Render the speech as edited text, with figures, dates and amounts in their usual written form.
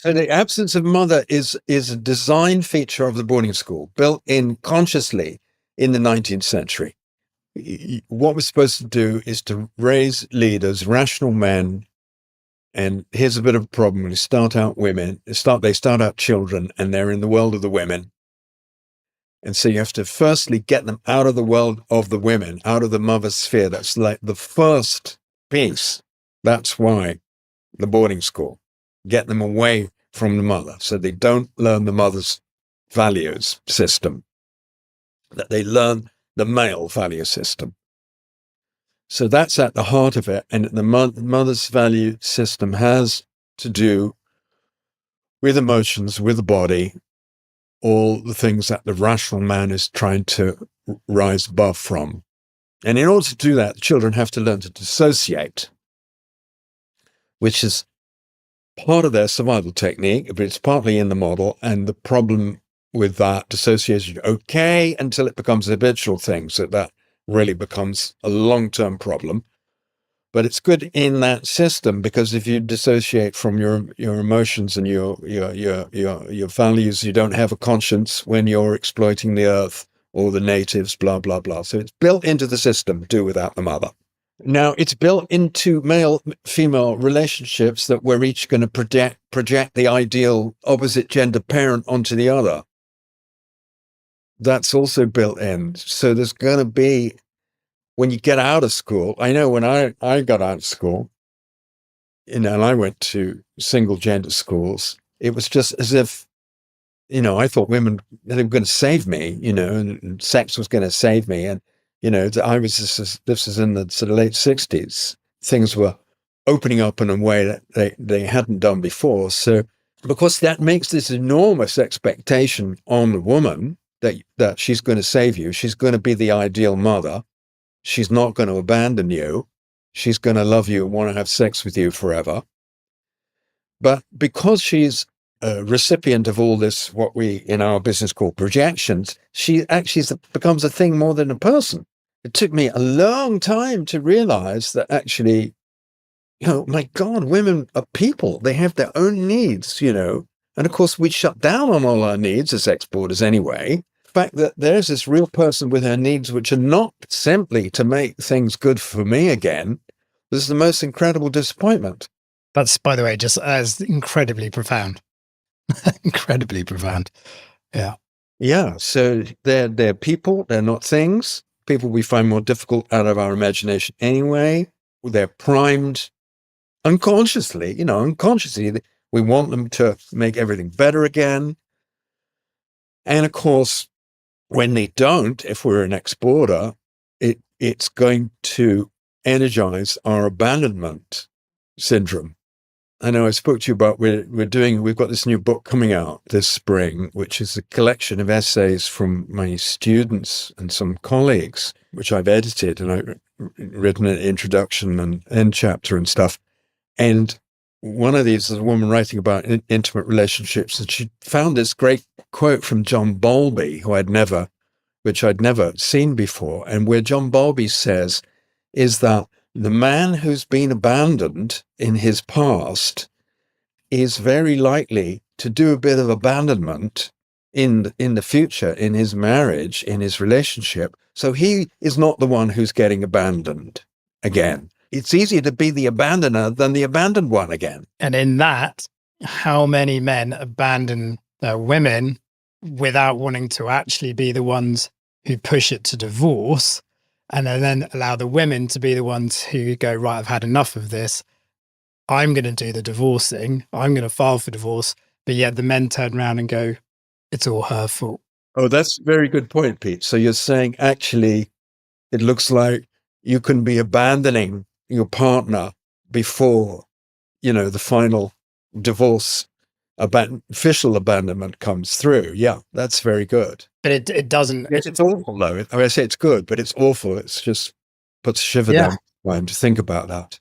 So the absence of mother is a design feature of the boarding school, built in consciously in the 19th century. What we're supposed to do is to raise leaders, rational men. And here's a bit of a problem: when you start out women, they start out children, and they're in the world of the women. And so you have to firstly get them out of the world of the women, out of the mother sphere. That's like the first piece. That's why the boarding school. Get them away from the mother so they don't learn the mother's values system, that they learn the male value system. So that's at the heart of it. And the mother's value system has to do with emotions, with the body, all the things that the rational man is trying to rise above from. And in order to do that, the children have to learn to dissociate, which is part of their survival technique, but it's partly in the model. And the problem with that dissociation, okay, until it becomes a habitual thing, so that really becomes a long-term problem. But it's good in that system, because if you dissociate from your emotions and your values, you don't have a conscience when you're exploiting the earth or the natives, blah, blah, blah. So it's built into the system, do without the mother. Now, it's built into male-female relationships that we're each going to project the ideal opposite gender parent onto the other. That's also built in. So there's going to be, when you get out of school, I know when I got out of school, and I went to single gender schools, it was just as if, I thought women, they were going to save me, and sex was going to save me. And, this was in the sort of late 60s. Things were opening up in a way that they hadn't done before. So, because that makes this enormous expectation on the woman that she's going to save you, she's going to be the ideal mother. She's not going to abandon you. She's going to love you and want to have sex with you forever. But because she's a recipient of all this, what we in our business call projections, she actually becomes a thing more than a person. It took me a long time to realize that actually, my God, women are people. They have their own needs, And of course, we shut down on all our needs as exporters anyway. The fact that there's this real person with her needs, which are not simply to make things good for me again, was the most incredible disappointment. That's, by the way, just as incredibly profound. Incredibly profound. Yeah. Yeah. So they're people. They're not things. People we find more difficult out of our imagination anyway. They're primed unconsciously, unconsciously. We want them to make everything better again. And of course, when they don't, if we're an exporter, it's going to energize our abandonment syndrome. I know I spoke to you about we've got this new book coming out this spring, which is a collection of essays from my students and some colleagues, which I've edited, and I've written an introduction and end chapter and stuff. And one of these is a woman writing about intimate relationships, and she found this great quote from John Bowlby, which I'd never seen before, and where John Bowlby says is that the man who's been abandoned in his past is very likely to do a bit of abandonment in the future, in his marriage, in his relationship. So he is not the one who's getting abandoned again. It's easier to be the abandoner than the abandoned one again. And in that, how many men abandon their women without wanting to actually be the ones who push it to divorce, and then allow the women to be the ones who go, right, I've had enough of this. I'm going to do the divorcing. I'm going to file for divorce. But yet the men turn around and go, it's all her fault. Oh, that's a very good point, Pete. So you're saying actually it looks like you can be abandoning your partner before, the final divorce official abandonment comes through. Yeah, that's very good. But it doesn't. It's awful, though. I say it's good, but it's awful. It's just puts a shiver down my spine to think about that.